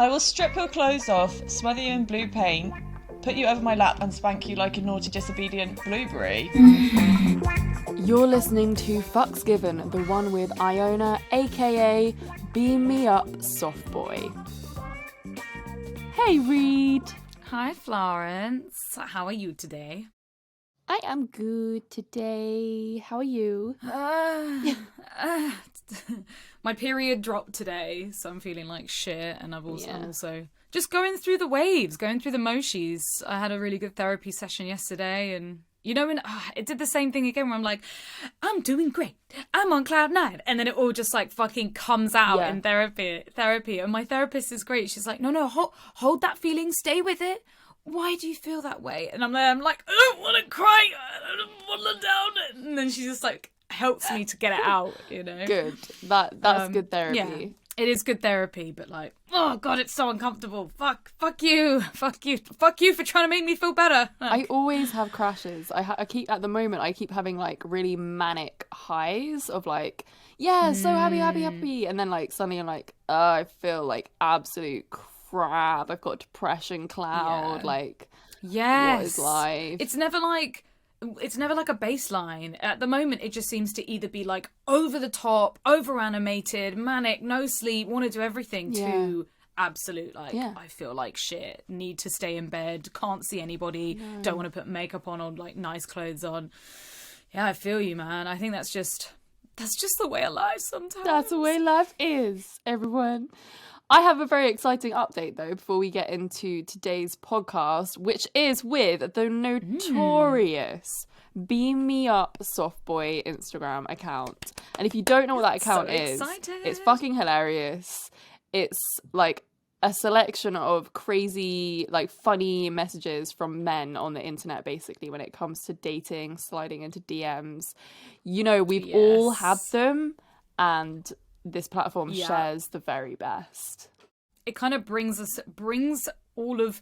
I will strip your clothes off, smother you in blue paint, put you over my lap and spank you like a naughty disobedient blueberry. You're listening to Fucks Given, the one with Iona, aka Beam Me Up SOFTBOI. Hey Reed. Hi Florence, how are you today? I am good today. How are you? My period dropped today, so I'm feeling like shit, and I'm also just going through the waves, going through the moshis. I had a really good therapy session yesterday, and you know, it did the same thing again where I'm like, I'm doing great, I'm on cloud nine, and then it all just like fucking comes out in therapy. And my therapist is great. She's like, no, hold that feeling, stay with it. Why do you feel that way? And I'm like, I don't want to cry, I don't want to down it. And then she just like helps me to get it out, you know. Good. That's good therapy. Yeah, it is good therapy, but like, oh god, it's so uncomfortable. Fuck you for trying to make me feel better. I always have crashes. I keep having like really manic highs of like, so happy, and then like suddenly I'm like, I feel like absolute crap. I've got depression cloud. Like, what is life? It's never like a baseline. At the moment, it just seems to either be like over the top, over animated, manic, no sleep, want to do everything, to absolute like, I feel like shit, need to stay in bed, can't see anybody, don't want to put makeup on or like nice clothes on. Yeah, I feel you, man. I think that's just the way of life sometimes. That's the way life is, everyone. I have a very exciting update, though, before we get into today's podcast, which is with the notorious Beam Me Up SOFTBOI Instagram account. And if you don't know what that account is, it's fucking hilarious. It's like a selection of crazy, like funny messages from men on the internet, basically, when it comes to dating, sliding into DMs. You know, we've all had them, and this platform shares the very best. It kind of brings all of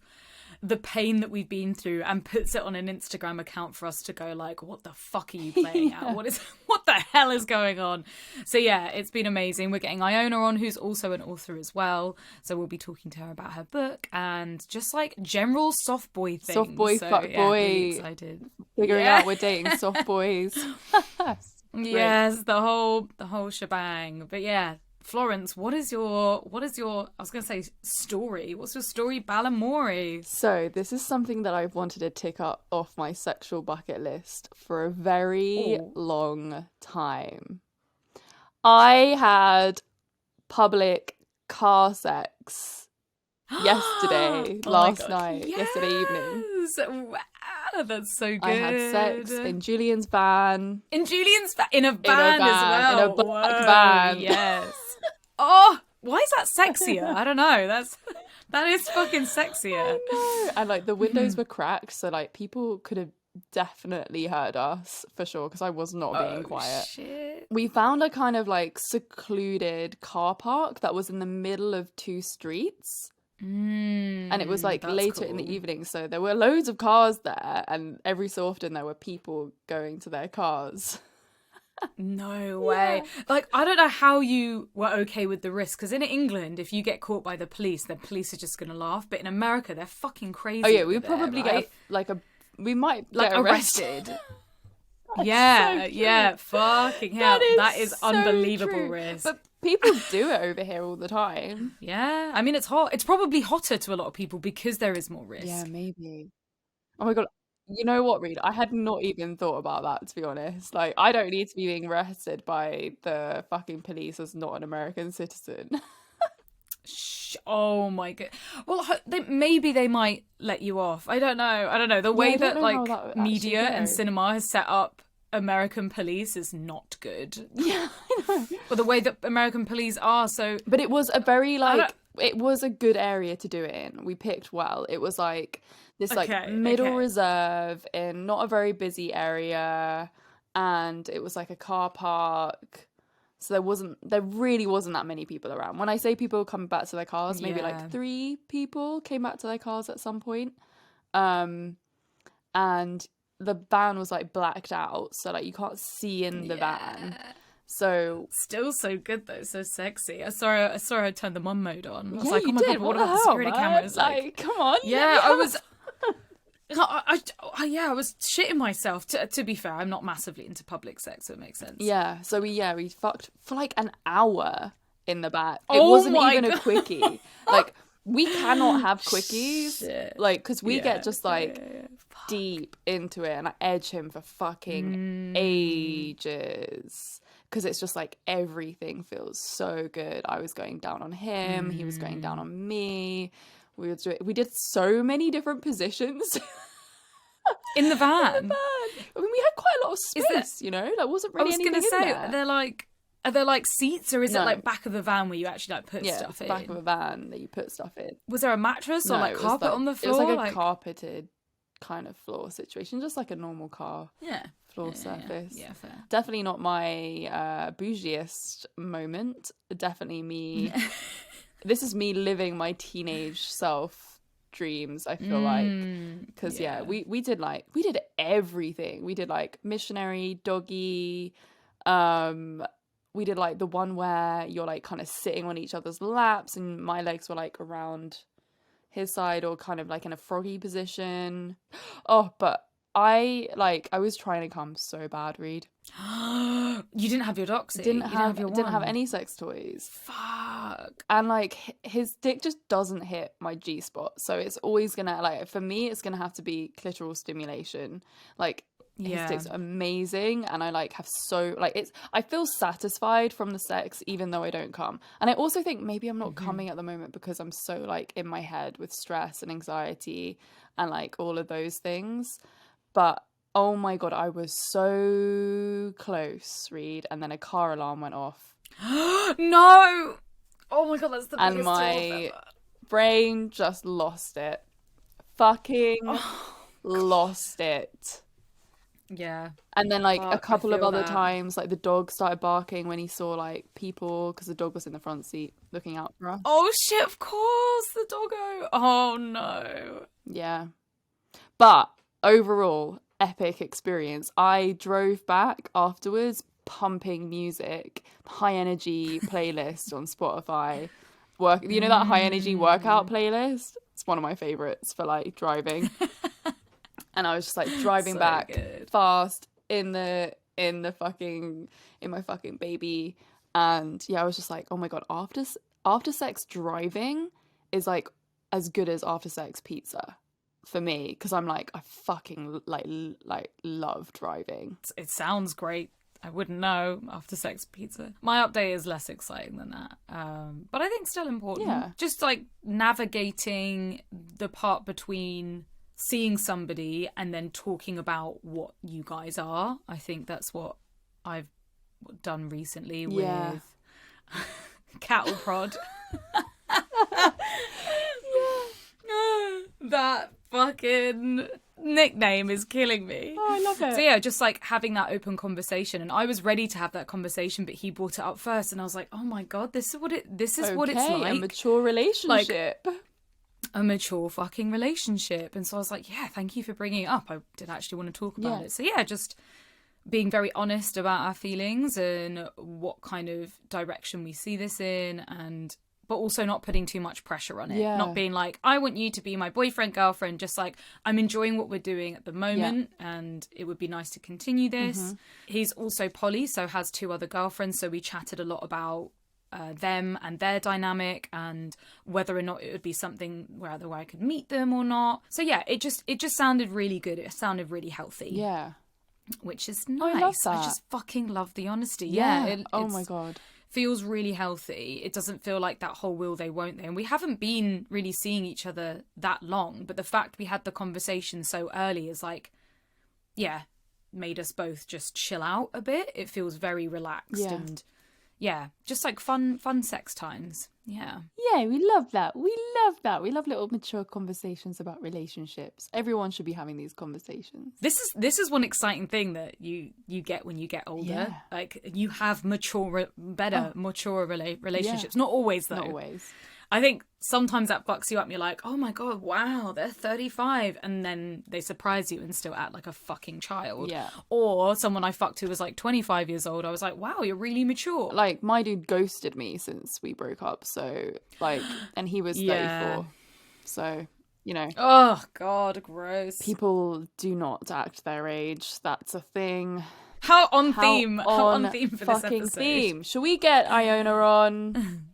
the pain that we've been through and puts it on an Instagram account for us to go like, what the fuck are you playing at? What the hell is going on? So yeah, it's been amazing. We're getting Iona on, who's also an author as well. So we'll be talking to her about her book and just like general SOFTBOI things. SOFTBOI, fuckboy. Yeah, really excited. Figuring out we're dating soft boys. Yes, the whole shebang. But yeah, Florence, what is your I was going to say story. What's your story, Balamori? So this is something that I've wanted to tick up off my sexual bucket list for a very long time. I had public car sex yesterday, yesterday evening. Wow, that's so good. I had sex in Julian's van. In a van as well. In a black van. Yes. Oh, why is that sexier? I don't know. That is fucking sexier. I know. And like the windows were cracked, so like people could have definitely heard us for sure, because I was not being quiet. Shit. We found a kind of like secluded car park that was in the middle of two streets. And it was like later in the evening, so there were loads of cars there, and every so often there were people going to their cars. No way. Like, I don't know how you were okay with the risk, because in England, if you get caught by the police are just gonna laugh, but in America they're fucking crazy. Oh yeah, we probably get we might get arrested. Yeah, fucking hell. That is so unbelievable true. risk. But people do it over here all the time. Yeah, I mean, it's hot. It's probably hotter to a lot of people because there is more risk. Yeah, maybe. Oh my god. You know what, Reed? I had not even thought about that, to be honest. Like, I don't need to be being arrested by the fucking police as not an American citizen. Oh my god. Well, maybe they might let you off. I don't know. The way that like media and cinema has set up American police is not good. Yeah, I know. But the way that American police are, so... But it was a very, it was a good area to do it in. We picked well. It was like this middle reserve in not a very busy area, and it was like a car park. So there really wasn't that many people around. When I say people coming back to their cars, maybe like 3 people came back to their cars at some point. And the van was like blacked out, so like you can't see in the van. So Still so good though, so sexy. I saw her turn the mum mode on. I was yeah, like, oh you my did. god, what the about the hell, security man? cameras? Like, come on. yeah, I was. I was shitting myself. To be fair, I'm not massively into public sex, so it makes sense. Yeah, so we fucked for like an hour in the back. It Oh wasn't my even a God. quickie. Like, we cannot have quickies. Shit. Like, because we Yeah, get just like yeah. deep into it, and I edge him for fucking ages. Because it's just like everything feels so good. I was going down on him, he was going down on me. We did so many different positions. In the van. I mean, we had quite a lot of space, you know? There wasn't I really was anything gonna say, in there. are there like seats, or is No. it like back of the van where you actually like put Yeah, stuff it's the in? back of a van that you put stuff in. Was there a mattress or No, like it was carpet on the floor? It was like a carpeted kind of floor situation, just like a normal car Yeah. floor surface. Yeah, fair. Definitely not my bougiest moment. Definitely me. This is me living my teenage self dreams, I feel like, because we did everything. We did like missionary, doggy, we did like the one where you're like kind of sitting on each other's laps and my legs were like around his side or kind of like in a froggy position. Oh, but I was trying to come so bad, Reed. You didn't have your doxy. Didn't have wand. any sex toys. Fuck. And like his dick just doesn't hit my G spot, so it's always gonna, like, for me it's gonna have to be clitoral stimulation. Like his dick's amazing, and I like have so like I feel satisfied from the sex even though I don't come. And I also think maybe I'm not coming at the moment because I'm so like in my head with stress and anxiety and like all of those things. But oh my god, I was so close, Reed, and then a car alarm went off. No! Oh my god, that's the biggest And my ever. brain just lost it. Fucking lost it. Yeah. And then like Fuck, a couple I of feel other that. times, like the dog started barking when he saw like people, because the dog was in the front seat looking out for us. Oh shit, of course, the doggo. Oh no. Yeah. But overall, epic experience. I drove back afterwards pumping music, high energy playlist on Spotify. You know that high energy workout playlist? It's one of my favorites for like driving. And I was just like driving So back good. fast in my fucking baby. And yeah, I was just like, oh my god, after sex driving is like as good as after sex pizza for me, because I'm like, I fucking like love driving. It sounds great. I wouldn't know after sex pizza. My update is less exciting than that. But I think still important. Yeah. Just like navigating the part between seeing somebody and then talking about what you guys are. I think that's what I've done recently with cattle prod. That fucking nickname is killing me. Oh, I love it. So yeah, just like having that open conversation, and I was ready to have that conversation, but he brought it up first, and I was like, "Oh my god, this is what it's like." A mature relationship. A mature fucking relationship. And so I was like, yeah, thank you for bringing it up. I did actually want to talk about it. So yeah, just being very honest about our feelings and what kind of direction we see this in, but also not putting too much pressure on it. Yeah. Not being like, I want you to be my boyfriend, girlfriend. Just like, I'm enjoying what we're doing at the moment and it would be nice to continue this. He's also poly, so has 2 other girlfriends. So we chatted a lot about them and their dynamic and whether or not it would be something where either I could meet them or not. So yeah, it just sounded really good. It sounded really healthy. Yeah. Which is nice. I love that. I just fucking love the honesty. Yeah. Oh my god. Feels really healthy. It doesn't feel like that whole will they, won't they. And we haven't been really seeing each other that long, but the fact we had the conversation so early is like, yeah, made us both just chill out a bit. It feels very relaxed and yeah, just like fun sex times. Yeah. Yeah, we love that. We love little mature conversations about relationships. Everyone should be having these conversations. This is one exciting thing that you get when you get older. Yeah. Like you have mature relationships. Not always though. Not always. I think sometimes that fucks you up. You're like, oh my God, wow, they're 35. And then they surprise you and still act like a fucking child. Yeah. Or someone I fucked who was like 25 years old. I was like, wow, you're really mature. Like, my dude ghosted me since we broke up. So, like, and he was 34. So, you know. Oh, God, gross. People do not act their age. That's a thing. How on theme for this fucking episode. theme. Shall we get Iona on?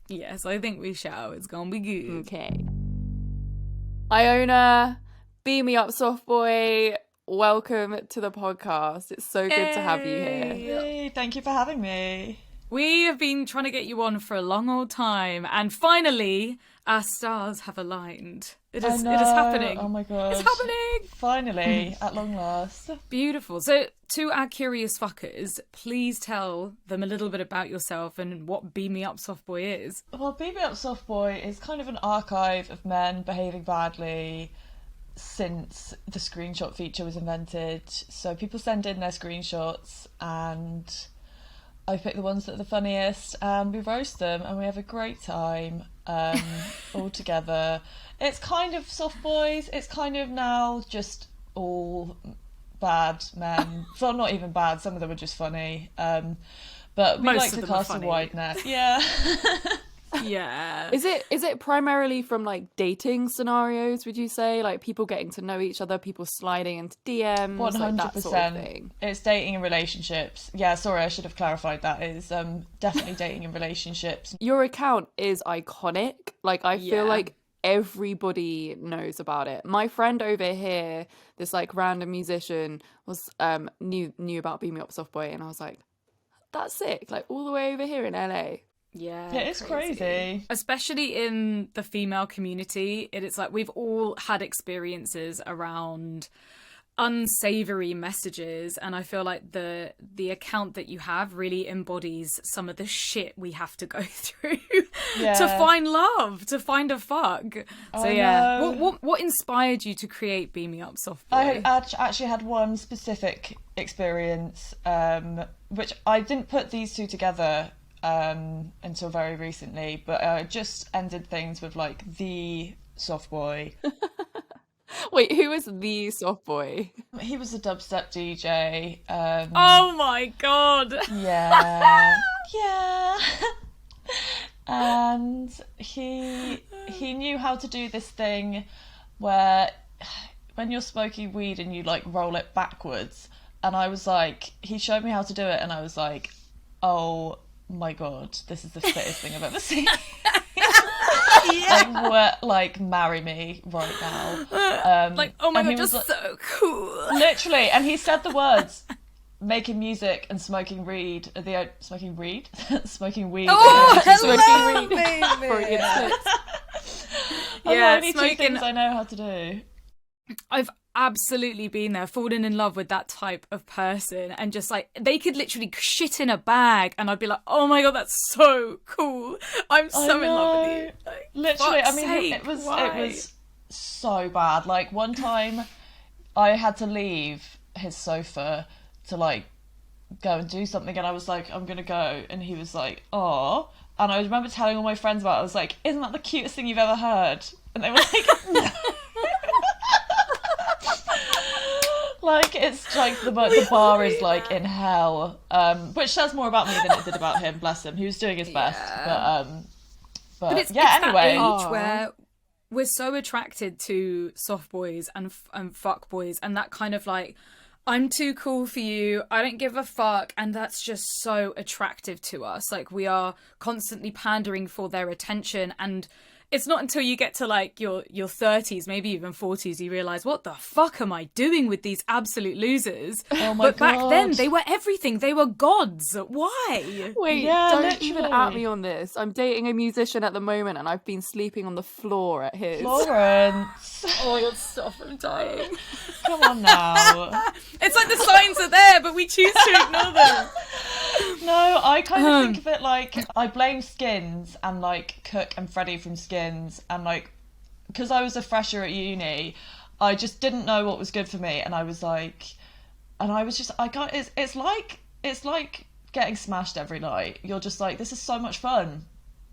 Yes, I think we shall. It's gonna be good. Okay. Iona, beam me up, soft boy. Welcome to the podcast. It's so good to have you here. Yay, thank you for having me. We have been trying to get you on for a long old time, and finally, our stars have aligned. It is happening. Oh my God. It's happening! Finally, at long last. Beautiful. So, to our curious fuckers, please tell them a little bit about yourself and what Beam Me Up Soft Boy is. Well, Beam Me Up Soft Boy is kind of an archive of men behaving badly since the screenshot feature was invented. So people send in their screenshots and I pick the ones that are the funniest and we roast them and we have a great time all together. It's kind of soft boys. It's kind of now just all bad men. Well, not even bad. Some of them are just funny. But we Most like of to them are cast a funny. wide net. Yeah. Yeah. Is it primarily from like dating scenarios, would you say? Like people getting to know each other, people sliding into DMs, 100%. like that sort of thing? It's dating and relationships. Yeah, sorry, I should have clarified that. It's definitely dating and relationships. Your account is iconic. Like I feel Yeah. like everybody knows about it. My friend over here, this like random musician, was knew about Beam Me Up Soft Boy, and I was like, that's sick. Like all the way over here in LA. Yeah. It is crazy. Especially in the female community, it's like we've all had experiences around unsavory messages, and I feel like the account that you have really embodies some of the shit we have to go through to find love, to find a fuck. So yeah, what inspired you to create Beam Me Up Soft Boy? I had actually had one specific experience, which I didn't put these two together until very recently, but I just ended things with like the soft boy. Wait, who is the soft boy? He was a dubstep DJ. Oh my God. Yeah. Yeah. And he knew how to do this thing where when you're smoking weed and you like roll it backwards, and I was like, he showed me how to do it and I was like, oh my God, this is the fittest thing I've ever seen. Like, marry me right now. Like, oh my God, he was just so cool. Literally, and he said the words, making music and smoking weed. Smoking weed? Smoking weed. Oh, smoking weed. Freudian Yeah, the only smoking. two things I know how to do. I've absolutely been there, fallen in love with that type of person, and just like they could literally shit in a bag and I'd be like, oh my God, that's so cool, I'm so in love with you. Like, Literally, I mean, sake, it was why? so bad. Like one time I had to leave his sofa to like go and do something and I was like, I'm gonna go, and he was like, oh, and I remember telling all my friends about it. I was like, isn't that the cutest thing you've ever heard? And they were like, no. Like, it's like the bar is like in hell, which says more about me than it did about him. Bless him, he was doing his best. But it's anyway, that age where we're so attracted to soft boys and fuck boys, and that kind of like, I'm too cool for you, I don't give a fuck, and that's just so attractive to us. Like, we are constantly pandering for their attention, and it's not until you get to like your 30s, maybe even 40s, you realise, what the fuck am I doing with these absolute losers? Oh my but back God. then, they were everything. They were gods. Why? Wait, Yeah, don't even literally. at me on this. I'm dating a musician at the moment and I've been sleeping on the floor at his. Florence, Oh my God, stop, I'm dying. come on now. It's like the signs are there, but we choose to ignore them. No, I kind of think of it like I blame Skins and like Cook and Freddie from Skins, and like because I was a fresher at uni, I just didn't know what was good for me, and I was just I can't. It's like getting smashed every night. You're just like, this is so much fun.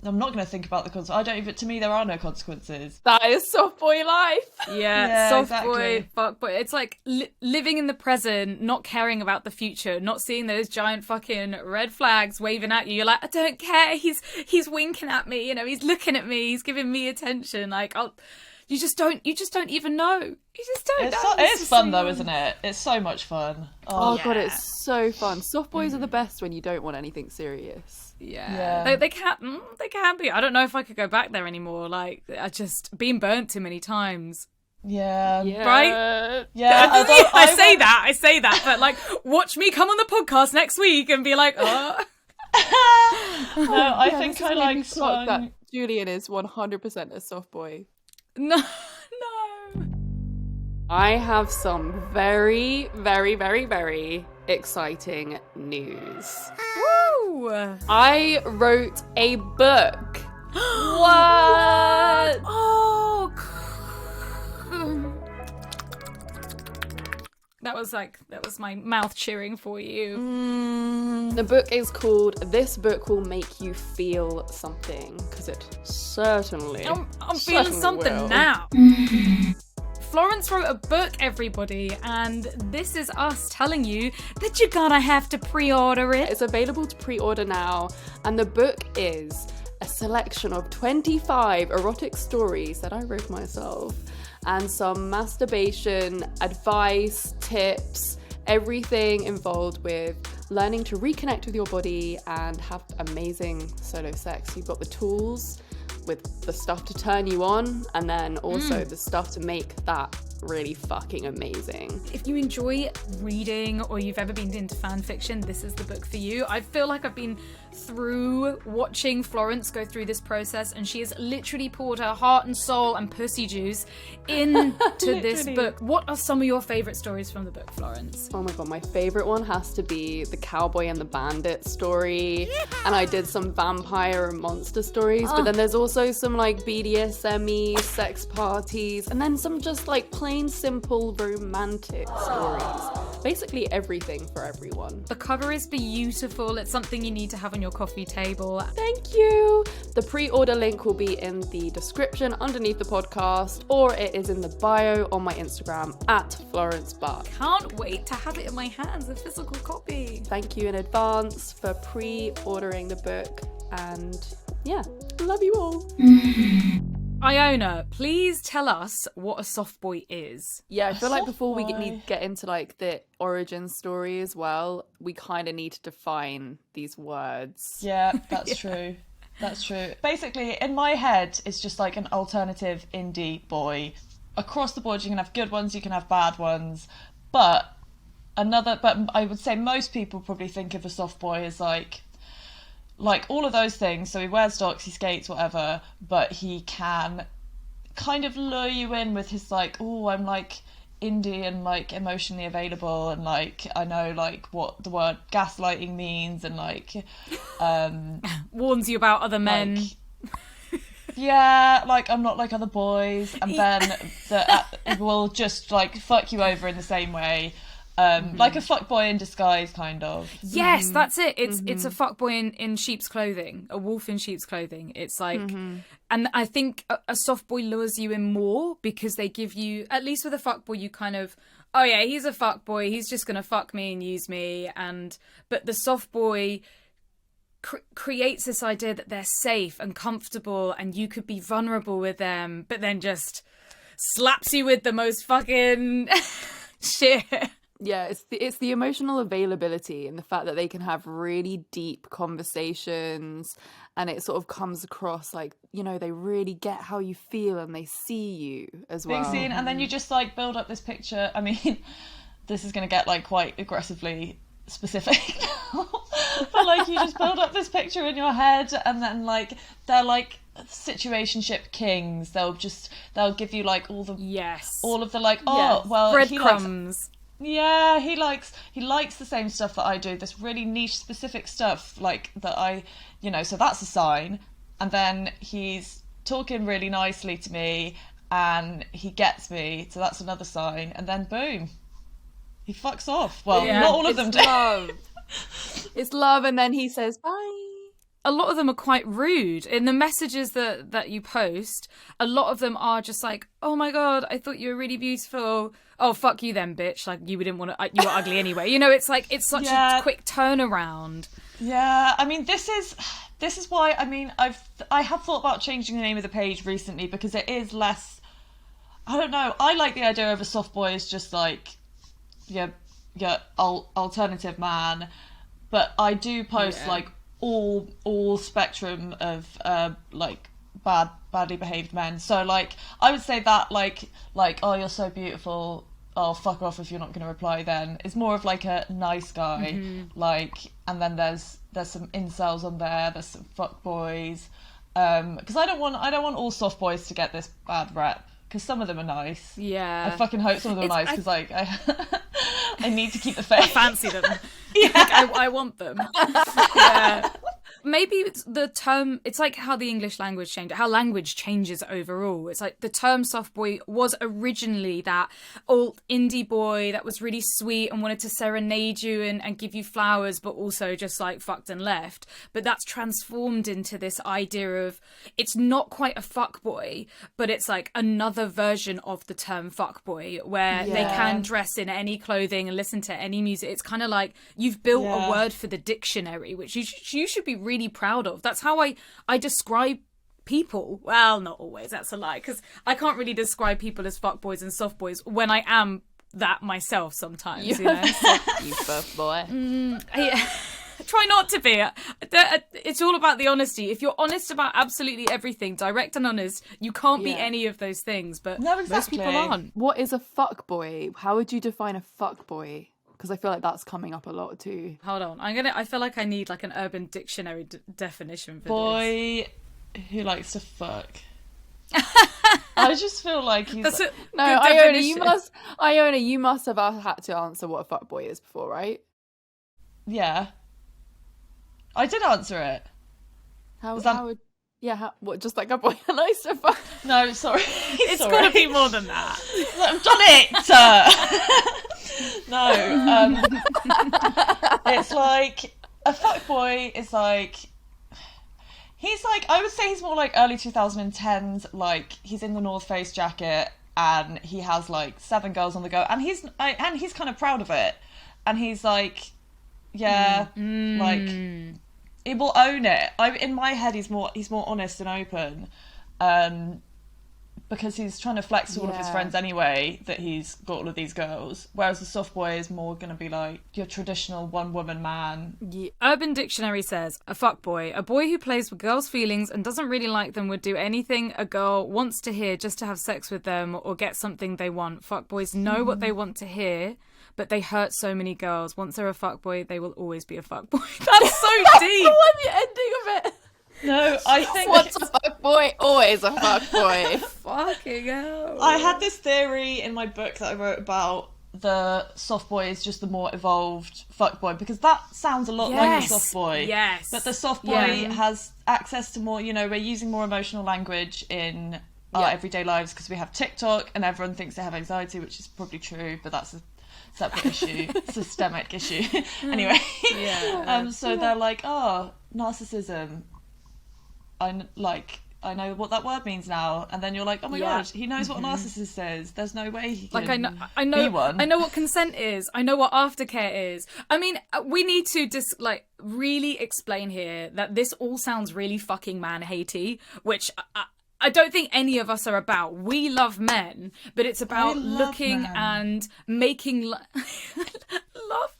I'm not going to think about the consequences. I don't even. To me, there are no consequences. That is soft boy life. Yeah, soft exactly. boy, fuck boy. It's like living in the present, not caring about the future, not seeing those giant fucking red flags waving at you. You're like, I don't care. He's winking at me. You know, he's looking at me. He's giving me attention. Like, you just don't even know. You just don't know. It's fun though, isn't it? It's so much fun. Oh god, it's so fun. Soft boys are the best when you don't want anything serious. Yeah. They can be. I don't know if I could go back there anymore. Like, I just been burnt too many times. Yeah. Right? Yeah. I say that, but like, watch me come on the podcast next week and be like, oh. No, I think I like song. That Julian is 100% a soft boy. No. I have some very, very, very, very exciting news. Woo! I wrote a book. What? Oh. That was my mouth cheering for you. The book is called This Book Will Make You Feel Something, because it certainly I'm feeling something will. now. Florence wrote a book, everybody, and this is us telling you that you're gonna have to pre-order it. It's available to pre-order now, and the book is a selection of 25 erotic stories that I wrote myself, and some masturbation advice, tips, everything involved with learning to reconnect with your body and have amazing solo sex. You've got the tools with the stuff to turn you on, and then also the stuff to make that really fucking amazing. If you enjoy reading or you've ever been into fan fiction, this is the book for you. I feel like I've been through watching Florence go through this process, and she has literally poured her heart and soul and pussy juice into this book. What are some of your favourite stories from the book, Florence? Oh my god, my favourite one has to be the cowboy and the bandit story. And I did some vampire and monster stories, but then there's also some like BDSM-y sex parties, and then some just like plain simple romantic stories. Basically everything for everyone. The cover is beautiful. It's something you need to have on your coffee table. Thank you. The pre-order link will be in the description underneath the podcast, or it is in the bio on my Instagram at Florence Buck. Can't wait to have it in my hands, a physical copy. Thank you in advance for pre-ordering the book, and yeah, love you all. Iona, please tell us what a soft boy is. Yeah, I feel like before we Softboy. get into like the origin story as well, we kind of need to define these words. Yeah, that's true. That's true. Basically, in my head, it's just like an alternative indie boy. Across the board, you can have good ones, you can have bad ones. But I would say most people probably think of a soft boy as like all of those things. So he wears docks, he skates, whatever, but he can kind of lure you in with his like, oh, I'm like indie and like emotionally available, and like I know like what the word gaslighting means, and like Warns you about other men. like, yeah, like I'm not like other boys, and then it will just like fuck you over in the same way. Like a fuckboy in disguise, kind of. Yes, that's it. It's a fuckboy in sheep's clothing, a wolf in sheep's clothing. It's like, and I think a soft boy lures you in more because they give you, at least with a fuckboy, you kind of, oh yeah, he's a fuckboy, he's just gonna fuck me and use me, but the soft boy creates this idea that they're safe and comfortable and you could be vulnerable with them, but then just slaps you with the most fucking shit. Yeah, it's the emotional availability and the fact that they can have really deep conversations, and it sort of comes across like, you know, they really get how you feel and they see you as well. Being seen, and then you just like build up this picture. I mean, this is going to get like quite aggressively specific now. But like you just build up this picture in your head, and then like they're like situationship kings. They'll give you like all of the like, oh well, breadcrumbs. Yeah, he likes the same stuff that I do, this really niche specific stuff like that I, you know, so that's a sign. And then he's talking really nicely to me and he gets me, so that's another sign. And then boom, he fucks off. Well, not all of them do. Love. It's love, and then he says bye. a lot of them are quite rude. In the messages that you post, a lot of them are just like, oh my God, I thought you were really beautiful. Oh, fuck you then, bitch. Like, you didn't want to, you were ugly anyway. You know, it's like, it's such a quick turnaround. Yeah, I mean, this is why, I mean, I have thought about changing the name of the page recently, because it is less, I don't know, I like the idea of a soft boy as just like, alternative man, but I do post like all spectrum of like badly behaved men. So like I would say that like oh, you're so beautiful, oh, fuck off if you're not going to reply, then it's more of like a nice guy. Like, and then there's some incels on there's some fuck boys, because I don't want all soft boys to get this bad rep, because some of them are nice. Yeah, I fucking hope some of them are nice, because like I need to keep the faith. I fancy them. Yeah. Like, I want them. Yeah. Maybe it's the term, it's like how the English language changed, how language changes overall. It's like the term soft boy was originally that old indie boy that was really sweet and wanted to serenade you and give you flowers, but also just like fucked and left. But that's transformed into this idea of, it's not quite a fuck boy, but it's like another version of the term fuck boy, where they can dress in any clothing and listen to any music. It's kind of like you've built a word for the dictionary, which you should be really proud of. That's how I describe people. Well, not always, that's a lie, because I can't really describe people as fuckboys and soft boys when I am that myself sometimes. You know? You buff boy. Try not to be. It's all about the honesty. If you're honest about absolutely everything, direct and honest, you can't be any of those things. But no, exactly. Most people aren't. What is a fuck boy? How would you define a fuck boy? Because I feel like that's coming up a lot too. Hold on, I feel like I need like an Urban Dictionary definition for boy this. Who likes to fuck. I just feel like he's That's like, no, Iona, you must have had to answer what a fuck boy is before, right? Yeah, I did answer it. What, just like a boy that likes to fuck? No, sorry. It's gotta be more than that. I've done it. No, it's like a fuckboy is like, he's like, I would say he's more like early 2010s, like he's in the North Face jacket and he has like 7 girls on the go, and he's kind of proud of it, and he's like, like he will own it. In my head he's more honest and open, because he's trying to flex to all of his friends anyway that he's got all of these girls, whereas the soft boy is more going to be like your traditional one-woman man. Yeah. Urban Dictionary says, a fuckboy, a boy who plays with girls' feelings and doesn't really like them, would do anything a girl wants to hear just to have sex with them or get something they want. Fuckboys know what they want to hear, but they hurt so many girls. Once they're a fuckboy, they will always be a fuckboy. That's so deep. The ending of it. No, I think what's a fuck boy? Always a fuck boy. Fucking hell. I had this theory in my book that I wrote about the soft boy is just the more evolved fuck boy, because that sounds a lot like a soft boy. Yes. But the soft boy has access to more, we're using more emotional language in our everyday lives because we have TikTok and everyone thinks they have anxiety, which is probably true, but that's a separate issue, systemic issue. Anyway. Yeah. So they're like, oh, narcissism. I know what that word means now, and then you're like, oh my god, he knows what a narcissist is. There's no way he can be one. I know what consent is. I know what aftercare is. I mean, we need to just really explain here that this all sounds really fucking man-hatey, which I don't think any of us are about. We love men, but it's about looking men. And making love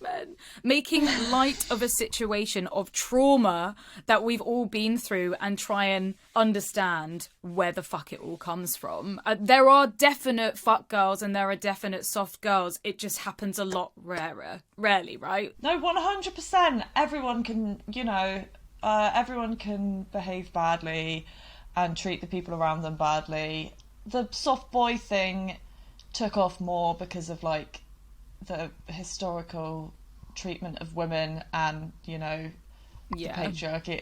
men, making light of a situation of trauma that we've all been through and try and understand where the fuck it all comes from. There are definite fuck girls and there are definite soft girls. It just happens a lot rarely, right? No, 100%. Everyone can, everyone can behave badly and treat the people around them badly. The soft boy thing took off more because of the historical treatment of women and the patriarchy.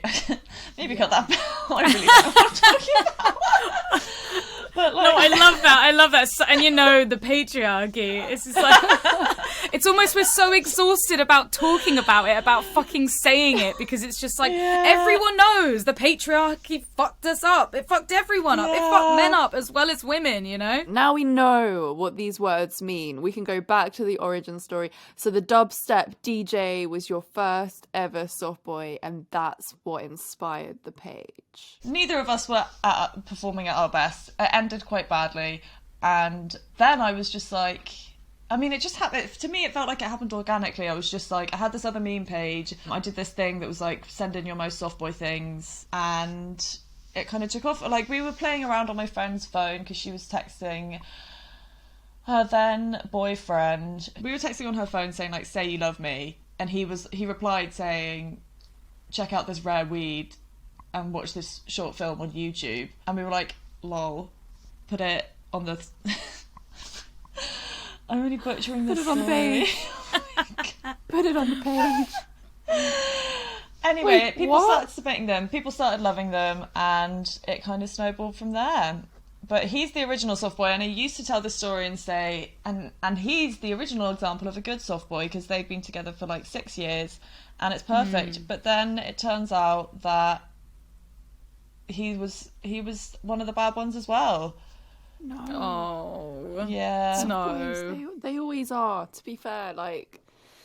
Maybe cut that out. I really don't know what I'm talking about. But no, I love that. And the patriarchy. It's just It's almost we're so exhausted about talking about it, about fucking saying it, because it's just like everyone knows the patriarchy fucked us up. It fucked everyone up. It fucked men up as well as women, you know? Now we know what these words mean. We can go back to the origin story. So the dubstep DJ was your first ever SOFTBOI, and that's what inspired the page. Neither of us were performing at our best. It ended quite badly. And then I was just like, I mean, it just happened. To me, it felt like it happened organically. I was just like, I had this other meme page. I did this thing that was like, send in your most SOFTBOI things. And it kind of took off. Like, we were playing around on my friend's phone because she was texting her then boyfriend. We were texting on her phone saying, like, say you love me. And he replied saying, check out this rare weed and watch this short film on YouTube. And we were like, lol, put it on the... I'm really butchering this. Put it on the page. Put it on the page. Anyway, Wait, people what? started submitting them, people started loving them, and it kind of snowballed from there. But he's the original SOFTBOI, and he used to tell this story and say, and he's the original example of a good SOFTBOI because they've been together for like 6 years, and it's perfect. But then it turns out that he was one of the bad ones as well. No. Oh. Yeah. No. They always are, to be fair. Like,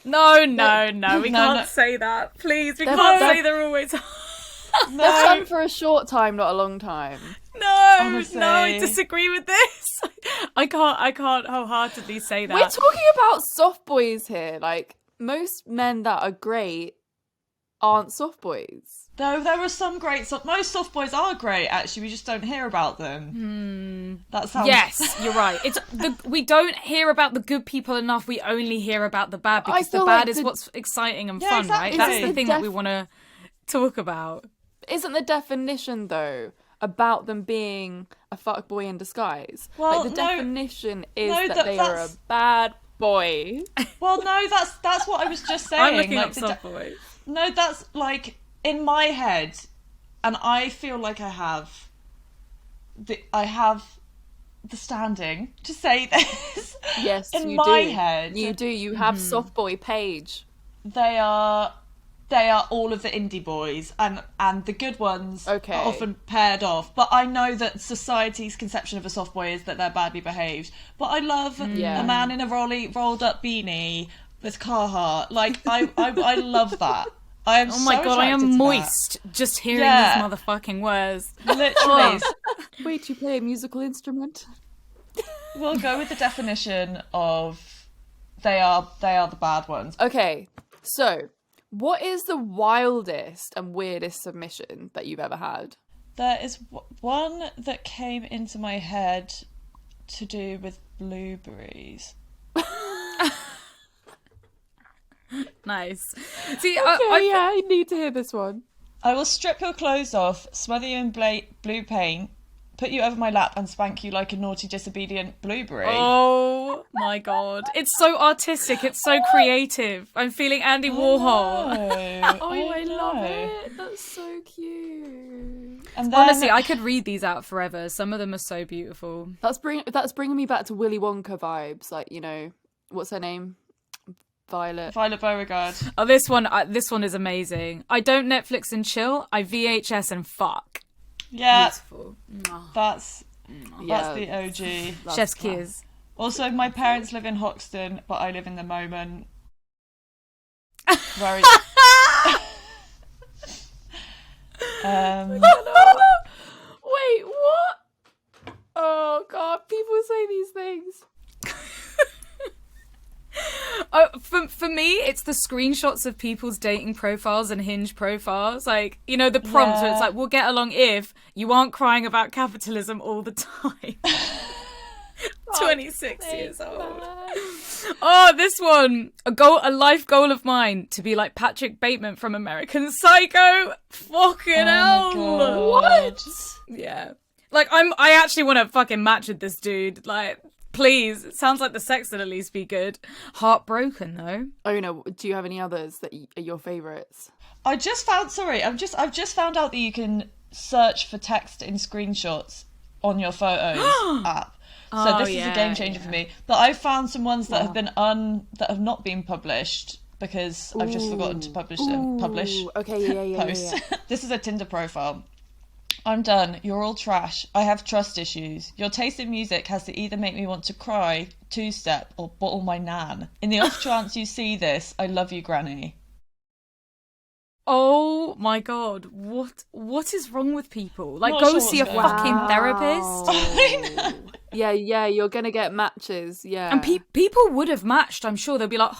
No. We can't no. say that. Please, we They're- can't they're- say they're always... they're fun for a short time, not a long time. No, Honestly. I disagree with this. I can't wholeheartedly say that. We're talking about SOFTBOIs here. Like, most men that are great aren't SOFTBOIs. Though there are some great... most SOFTBOIs are great, actually. We just don't hear about them. That sounds... Yes, you're right. We don't hear about the good people enough. We only hear about the bad because the feel bad like is what's exciting and Yeah, fun, exactly. right? That's the Isn't thing the that we want to talk about. Isn't the definition, though, about them being a fuckboy in disguise? Well, like, the no. definition is No, that they are a that's- bad boy. Well, no, that's what I was just saying. I'm looking like, up the SOFTBOI. No, that's like in my head, and I feel like I have the standing to say this. Yes, in you my do. head, You do. You have SOFTBOI page. they are all of the indie boys, and the good ones Okay. are often paired off. But I know that society's conception of a SOFTBOI is that they're badly behaved. But I love Yeah. a man in a rolled up beanie with Carhartt. Like I love that. I am. Oh my so god, I attracted to am that. moist just hearing Yeah. these motherfucking words. Literally. Wait, you play a musical instrument? We'll go with the definition of they are the bad ones. Okay, so what is the wildest and weirdest submission that you've ever had? There is one that came into my head to do with blueberries. Nice. See, Yeah, I need to hear this one. I will strip your clothes off, smother you in blue paint, put you over my lap and spank you like a naughty disobedient blueberry. Oh my god. It's so artistic, it's so creative. I'm feeling Andy Warhol. I love it. That's so cute. And then, Honestly, I could read these out forever. Some of them are so beautiful. That's bringing me back to Willy Wonka vibes. Like, you know, what's her name? Violet Beauregard. Oh, this one is amazing. I don't Netflix and chill. I VHS and fuck. Yeah, Beautiful. that's Yeah, the OG. that's Chef's class. kiss. Also, my parents live in Hoxton, but I live in the moment. Very. Wait, what? Oh god, people say these things. Oh, for me, it's the screenshots of people's dating profiles and Hinge profiles. Like, you know, the prompts where it's like, we'll get along if you aren't crying about capitalism all the time. 26 years old. Oh, this one. A life goal of mine to be like Patrick Bateman from American Psycho. Fucking hell. What? Yeah. Like, I actually want to fucking match with this dude. Like, please. It sounds like the sex will at least be good. Heartbroken, though. Oh no, do you have any others that are your favourites? I've just found out that you can search for text in screenshots on your photos app. So this is a game changer for me. But I've found some ones that have been that have not been published because I've just forgotten to publish them. Okay, Post. This is a Tinder profile. I'm done. You're all trash. I have trust issues. Your taste in music has to either make me want to cry, two-step, or bottle my nan. In the off chance you see this, I love you, Granny. Oh my god, what is wrong with people? Like, Not go sure see a what's going on. fucking therapist. I know. Yeah, you're gonna get matches. Yeah, And people would have matched, I'm sure. They'll be like,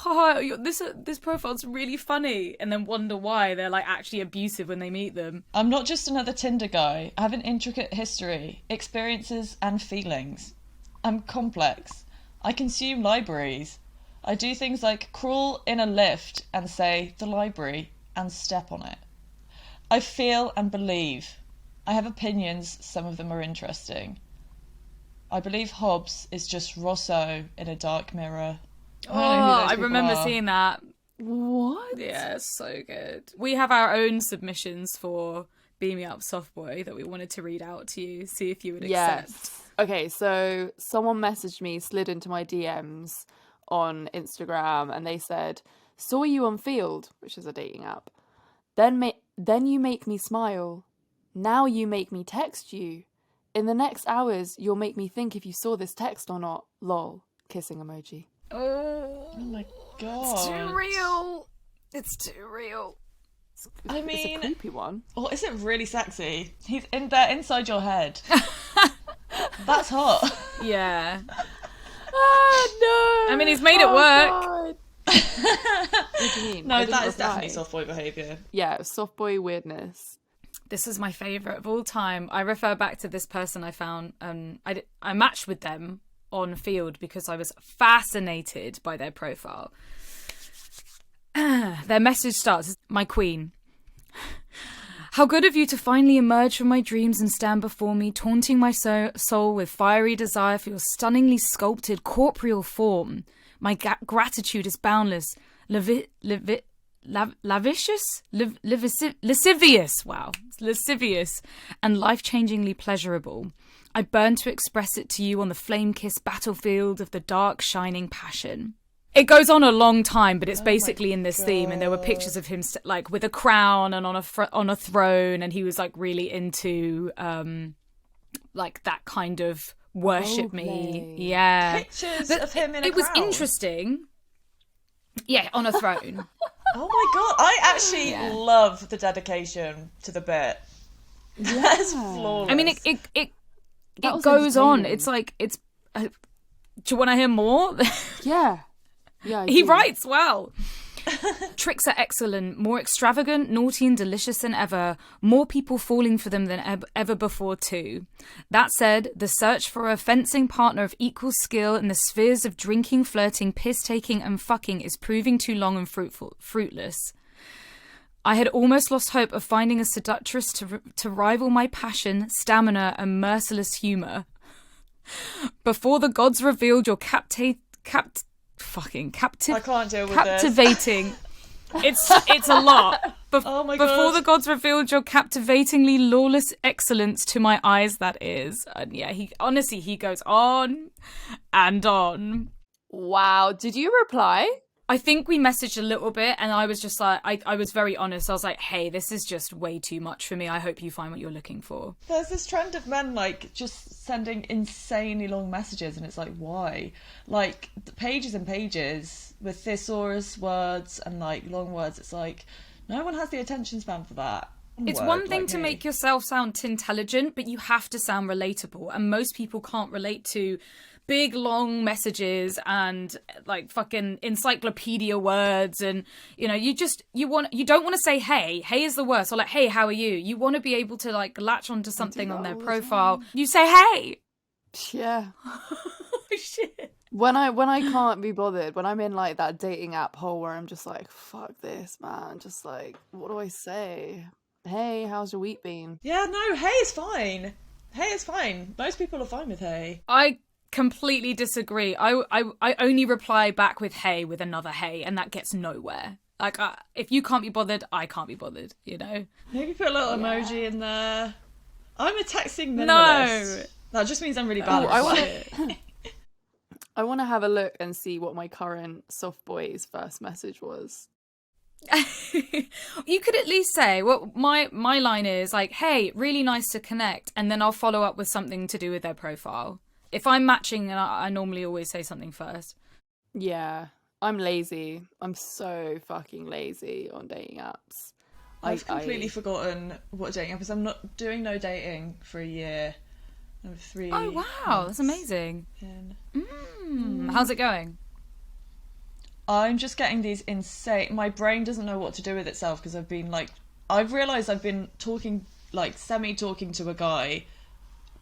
this profile's really funny, and then wonder why they're like actually abusive when they meet them. I'm not just another Tinder guy. I have an intricate history, experiences, and feelings. I'm complex. I consume libraries. I do things like crawl in a lift and say, the library, and step on it. I feel and believe. I have opinions, some of them are interesting. I believe Hobbes is just Rousseau in a dark mirror. I remember seeing that. What? Yeah, it's so good. We have our own submissions for Beam Me Up SOFTBOI that we wanted to read out to you, see if you would accept. Yes. Okay, so someone messaged me, slid into my DMs on Instagram, and they said, saw you on Field, which is a dating app. Then you make me smile. Now you make me text you. In the next hours, you'll make me think if you saw this text or not. Lol. Kissing emoji. Oh my god. It's too real. It's too real. I mean, it's a creepy one. Or is it really sexy? He's in there inside your head. That's hot. Yeah. Oh, no. I mean, he's made it work. What do you mean? No, that is definitely soft-boy behaviour. Yeah, soft-boy weirdness. This is my favourite of all time. I refer back to this person I found. I matched with them on Field because I was fascinated by their profile. Their message starts, my queen. How good of you to finally emerge from my dreams and stand before me, taunting my soul with fiery desire for your stunningly sculpted corporeal form. My gratitude is boundless. Lascivious, wow, lascivious, and life-changingly pleasurable. I burn to express it to you on the flame-kissed battlefield of the dark, shining passion. It goes on a long time, but it's basically in this theme, and there were pictures of him like with a crown and on a throne, and he was like really into like that kind of worship me, yeah. Pictures of him in a It was crown. Interesting. Yeah, on a throne. Oh my god, I actually love the dedication to the bit. That's flawless. I mean, it goes on. It's like, do you want to hear more? Yeah. Yeah, He writes well. Tricks are excellent, more extravagant, naughty and delicious than ever, more people falling for them than ever before too. That said, the search for a fencing partner of equal skill in the spheres of drinking, flirting, piss-taking and fucking is proving too long and fruitless. I had almost lost hope of finding a seductress to rival my passion, stamina and merciless humour. Before the gods revealed your I can't deal with captivating. It's a lot. Oh my God. Before the gods revealed your captivatingly lawless excellence to my eyes, that is. And yeah, he goes on and on. Wow. Did you reply? I think we messaged a little bit, and I was just like, I was very honest. I was like, hey, this is just way too much for me. I hope you find what you're looking for. There's this trend of men, like, just sending insanely long messages, and it's like, why? Like, pages and pages with thesaurus words and, like, long words. It's like, no one has the attention span for that. It's one thing to make yourself sound intelligent, but you have to sound relatable, and most people can't relate to big long messages and like fucking encyclopedia words, and you know, you don't want to say hey is the worst, or like hey, how are you want to be able to like latch onto something on their profile. You say hey. Yeah. Oh shit. When I can't be bothered, when I'm in like that dating app hole where I'm just like, fuck this, man, just like, what do I say? Hey, how's your week been? Yeah, no, hey is fine. Hey is fine. Most people are fine with hey. I completely disagree. I only reply back with hey with another hey, and that gets nowhere. Like, if you can't be bothered, I can't be bothered, you know? Maybe put a little emoji in there. I'm a texting minimalist. That just means I'm really bad at I want to have a look and see what my current SOFTBOI's first message was. You could at least say, well, my line is like, hey, really nice to connect, and then I'll follow up with something to do with their profile. If I'm matching, and I normally always say something first. Yeah, I'm lazy. I'm so fucking lazy on dating apps. I've completely forgotten what a dating app is. I'm not doing no dating for a year. I'm 3 Oh, wow, that's amazing. How's it going? I'm just getting these insane... My brain doesn't know what to do with itself because I've realised I've been talking, like, semi-talking to a guy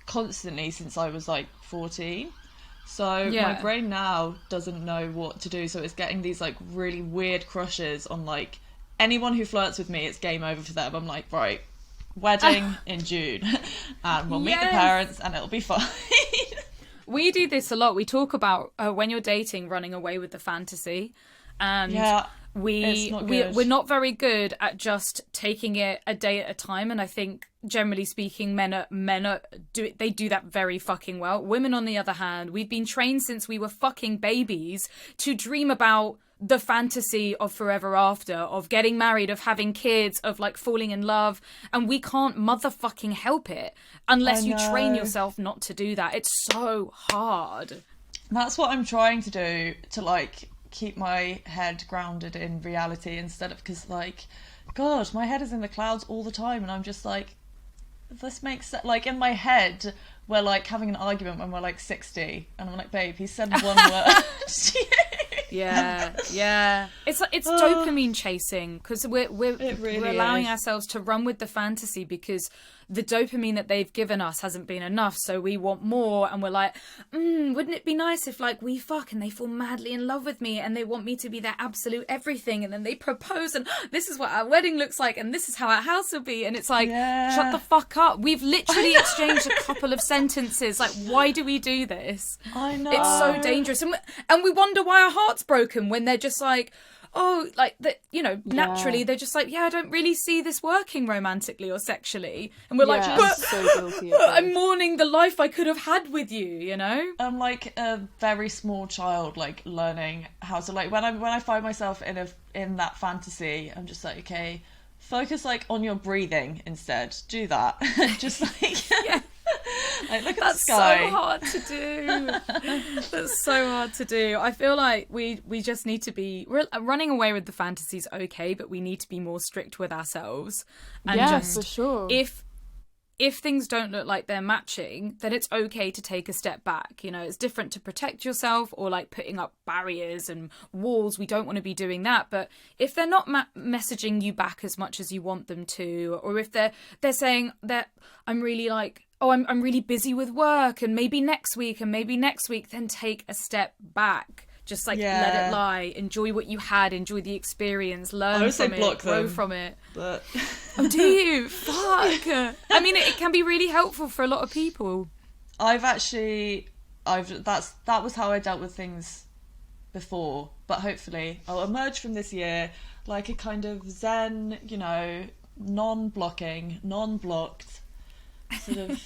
constantly since I was, like, 14. So my brain now doesn't know what to do. So it's getting these, like, really weird crushes on, like, anyone who flirts with me, it's game over for them. I'm like, right, wedding in June. And we'll meet the parents and it'll be fine. We do this a lot. We talk about when you're dating, running away with the fantasy, and we're not very good at just taking it a day at a time. And I think, generally speaking, men do that very fucking well. Women, on the other hand, we've been trained since we were fucking babies to dream about the fantasy of forever after, of getting married, of having kids, of like falling in love, and we can't motherfucking help it unless you train yourself not to do that. It's so hard. That's what I'm trying to do, to like keep my head grounded in reality instead of, because like, God, my head is in the clouds all the time, and I'm just like, this makes sense. Like, in my head, we're like having an argument when we're like 60, and I'm like, babe, he said one word. Yeah. It's dopamine chasing, because we're allowing ourselves to run with the fantasy because the dopamine that they've given us hasn't been enough, so we want more, and we're like, wouldn't it be nice if like we fuck and they fall madly in love with me and they want me to be their absolute everything, and then they propose and this is what our wedding looks like and this is how our house will be, and it's like, shut the fuck up. We've literally exchanged a couple of sentences. Like, why do we do this? I know. It's so dangerous, and we wonder why our heart's broken when they're just like, oh, like that, naturally they're just like, I don't really see this working romantically or sexually, and we're like, but so guilty of I'm mourning the life I could have had with you. I'm like a very small child, like learning how to, like, when I find myself in that fantasy, I'm just like, okay, focus like on your breathing instead. Do that. Just like like, look at the sky. So hard to do. That's so hard to do. I feel like we just need to be... running away with the fantasy's okay, but we need to be more strict with ourselves. And for sure. If things don't look like they're matching, then it's okay to take a step back. It's different to protect yourself or like putting up barriers and walls. We don't want to be doing that. But if they're not messaging you back as much as you want them to, or if they're saying that I'm really like, oh, I'm really busy with work and maybe next week, then take a step back. Just like let it lie. Enjoy what you had. Enjoy the experience. Learn from it. Grow from it. But... Oh, do you? Fuck. I mean, it can be really helpful for a lot of people. That was how I dealt with things before. But hopefully, I'll emerge from this year like a kind of zen, non-blocking, non-blocked sort of.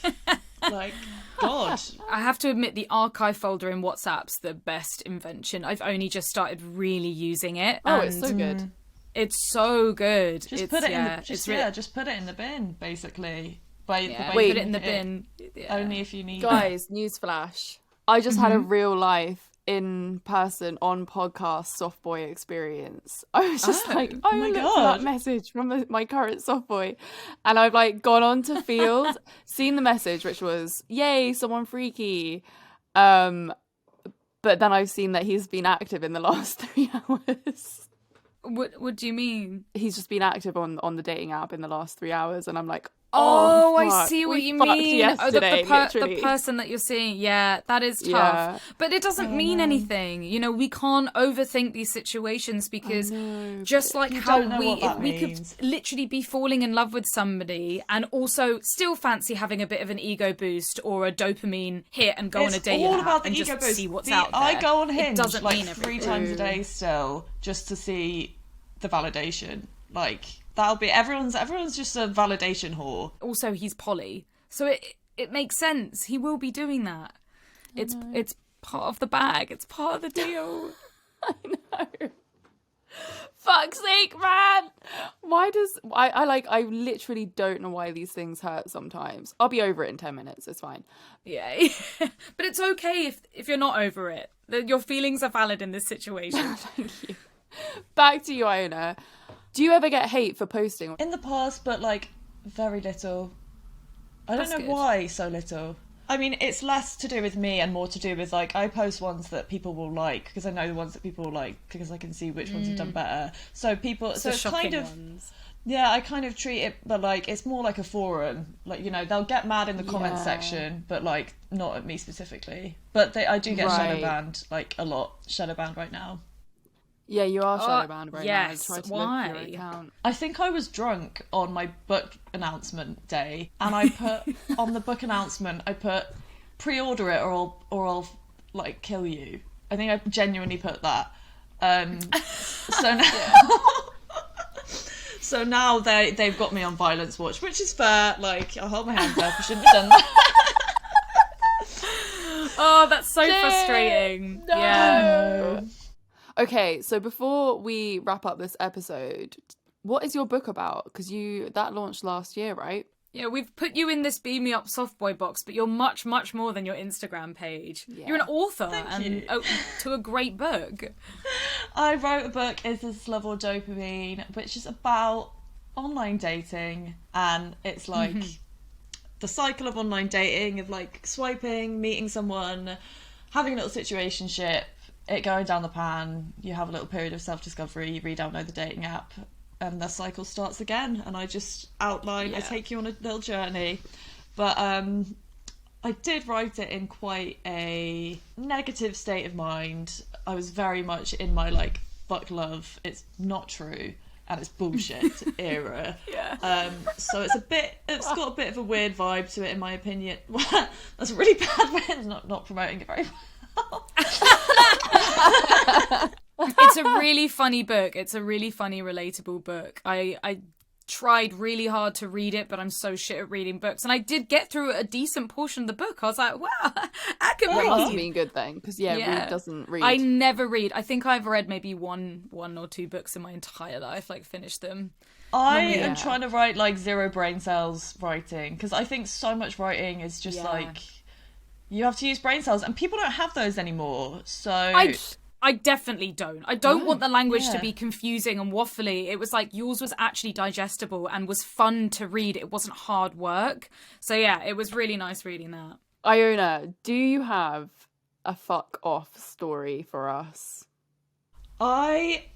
Like, God. I have to admit, the archive folder in WhatsApp's the best invention. I've only just started really using it. Oh, it's so good. It's so good. Just put it in the bin, basically. Put it in the bin. Only if you need Guys, newsflash. I just had a real life in-person on podcast SOFTBOI experience. I was just look for that message from my current SOFTBOI, and I've like gone on to Field, seen the message, which was, yay, someone freaky, but then I've seen that he's been active in the last 3 hours. What do you mean? He's just been active on the dating app in the last 3 hours, and I'm like, oh, fuck. I see what you mean. Yesterday, the person that you're seeing, that is tough. Yeah. But it doesn't mean anything. We can't overthink these situations because just like how we could literally be falling in love with somebody and also still fancy having a bit of an ego boost or a dopamine hit and go on a date and just see what's out there. I go on Hinge doesn't like mean 3 times a day still just to see the validation. Like, that'll be everyone's just a validation whore. Also, he's poly, so it makes sense. He will be doing that. It's part of the bag. It's part of the deal. I know. Fuck's sake, man! Why does I literally don't know why these things hurt sometimes. I'll be over it in 10 minutes. It's fine. Yeah, but it's okay if you're not over it. Your feelings are valid in this situation. Thank you. Back to you, Iona. Do you ever get hate for posting? In the past, but like very little. I don't That's know good. why so little. I mean, it's less to do with me and more to do with, like, I post ones that people will like because I know the ones that people will like because I can see which ones have done better. So people, so The it's shocking kind of, ones. yeah, I kind of treat it, but like it's more like a forum. Like, you know, they'll get mad in the comment Yeah. section, but like not at me specifically. But I do get shadow Right. banned like a lot. Shadow banned right now. Yeah, you are shadow banned right yes, now. I tried to why? look for your account. I think I was drunk on my book announcement day, and I put on the book announcement, I put pre-order it or I'll like kill you. I think I genuinely put that. So now, so now they've got me on violence watch, which is fair. Like, I'll hold my hands up. I shouldn't have done that. Oh, that's so frustrating. No. Yeah. Okay, so before we wrap up this episode, what is your book about? Because that launched last year, right? Yeah, we've put you in this Beam Me Up SOFTBOI box, but you're much, much more than your Instagram page. Yeah. You're an author Thank you. to a great book. I wrote a book, Is This Love or Dopamine, which is about online dating, and it's like the cycle of online dating, of like swiping, meeting someone, having a little situationship, it going down the pan, you have a little period of self-discovery, you re-download the dating app, and the cycle starts again. And I just outline, I take you on a little journey. But I did write it in quite a negative state of mind. I was very much in my like, fuck love, it's not true and it's bullshit era. Yeah. So it's got a bit of a weird vibe to it, in my opinion. That's a really bad way of not promoting it very well. It's a really funny book. It's a really funny, relatable book. I tried really hard to read it, but I'm so shit at reading books. And I did get through a decent portion of the book. I was like, wow, I can That must have read. been good then, because Reed doesn't read. I never read. I think I've read maybe one or two books in my entire life, like finished them. I am trying to write like zero brain cells writing, because I think so much writing is just like, you have to use brain cells, and people don't have those anymore. So I definitely don't. I don't want the language to be confusing and waffly. It was like yours was actually digestible and was fun to read. It wasn't hard work. So yeah, it was really nice reading that. Iona, do you have a fuck off story for us? I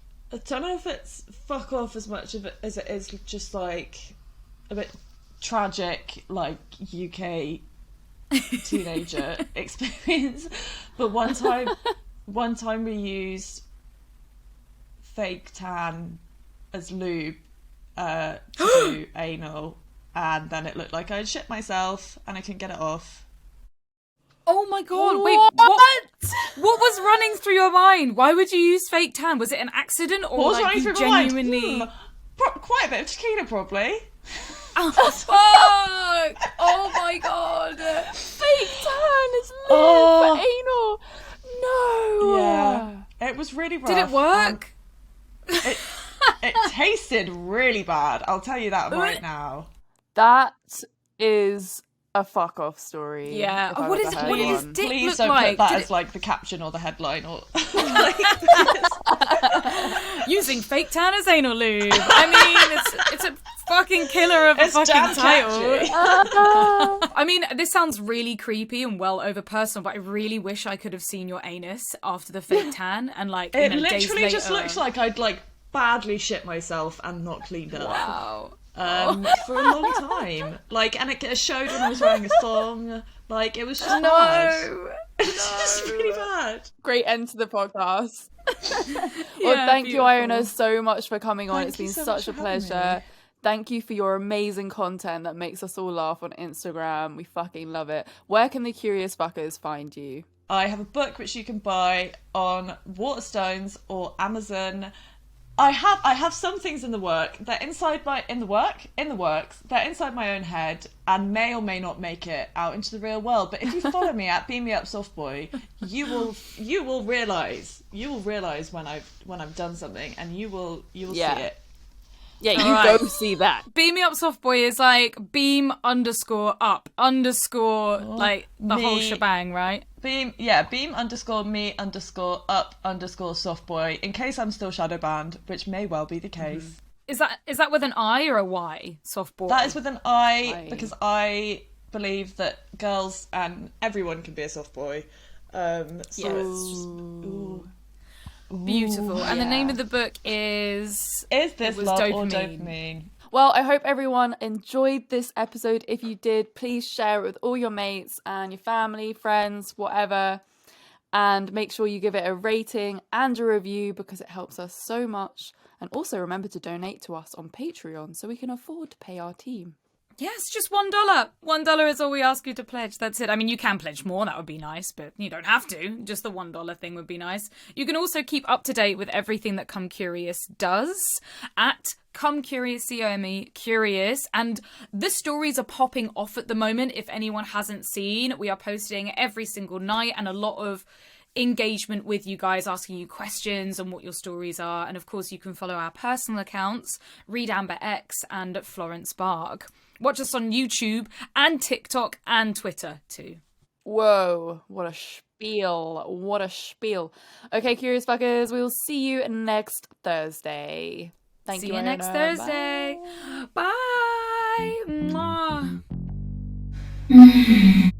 don't know if it's fuck off as much of it as it is just like a bit tragic, like UK teenager experience. But one time we used fake tan as lube to do anal, and then it looked like I'd shit myself and I couldn't get it off. Oh my god, wait, what? What was running through your mind? Why would you use fake tan? Was it an accident or What was like running you through my mind? genuinely... Quite a bit of tequila, probably. Oh, fuck! Oh my god! Fake tan is lube for anal. No. Yeah, it was really rough. Did it work? It tasted really bad. I'll tell you that right now. That is a fuck off story. Yeah. if I've What ever is heard what is one. dick Please look don't like? put that Did as like the caption or the headline or Using fake tan as anal lube. I mean, it's a fucking killer of a It's fucking damn title. catchy. I mean, this sounds really creepy and well over personal, but I really wish I could have seen your anus after the fake tan and like It days literally later. just looks like I'd like badly shit myself and not cleaned up. Wow. For a long time. Like, and it showed when I was wearing a thong. Like, it was just bad. It was just really bad. Great end to the podcast. Well, Yeah, thank you, beautiful. Iona, so much for coming on. Thank It's you been so such a much for having pleasure. me. Thank you for your amazing content that makes us all laugh on Instagram. We fucking love it. Where can the curious fuckers find you? I have a book which you can buy on Waterstones or Amazon. I have some things in the works. They're They're inside my own head and may or may not make it out into the real world. But if you follow me at Beam Me Up Softboy, you will realize when I've done something, and you will see it. Yeah, you Alright. go see that. Beam Me Up Softboy is like beam _up _ like the whole shebang, right? Beam _me _up _softboy, in case I'm still shadow banned, which may well be the case. Is that with an I or a Y? Softboy. That is with an I, because I believe that girls and everyone can be a soft boy. So it's just, ooh. Beautiful. And the name of the book is This Love or Dopamine? Well, I hope everyone enjoyed this episode. If you did, please share it with all your mates and your family, friends, whatever. And make sure you give it a rating and a review, because it helps us so much. And also remember to donate to us on Patreon so we can afford to pay our team. Yes, just $1. $1 is all we ask you to pledge. That's it. I mean, you can pledge more, that would be nice, but you don't have to. Just the $1 thing would be nice. You can also keep up to date with everything that Come Curious does at Come Curious, COME Curious. And the stories are popping off at the moment. If anyone hasn't seen, we are posting every single night, and a lot of engagement with you guys, asking you questions and what your stories are. And of course, you can follow our personal accounts, Read Amber X and Florence Bark. Watch us on YouTube and TikTok and Twitter too. Whoa, what a spiel. What a spiel. Okay, Curious Fuckers, we will see you next Thursday. See you next Thursday. Bye. Bye. Mwah.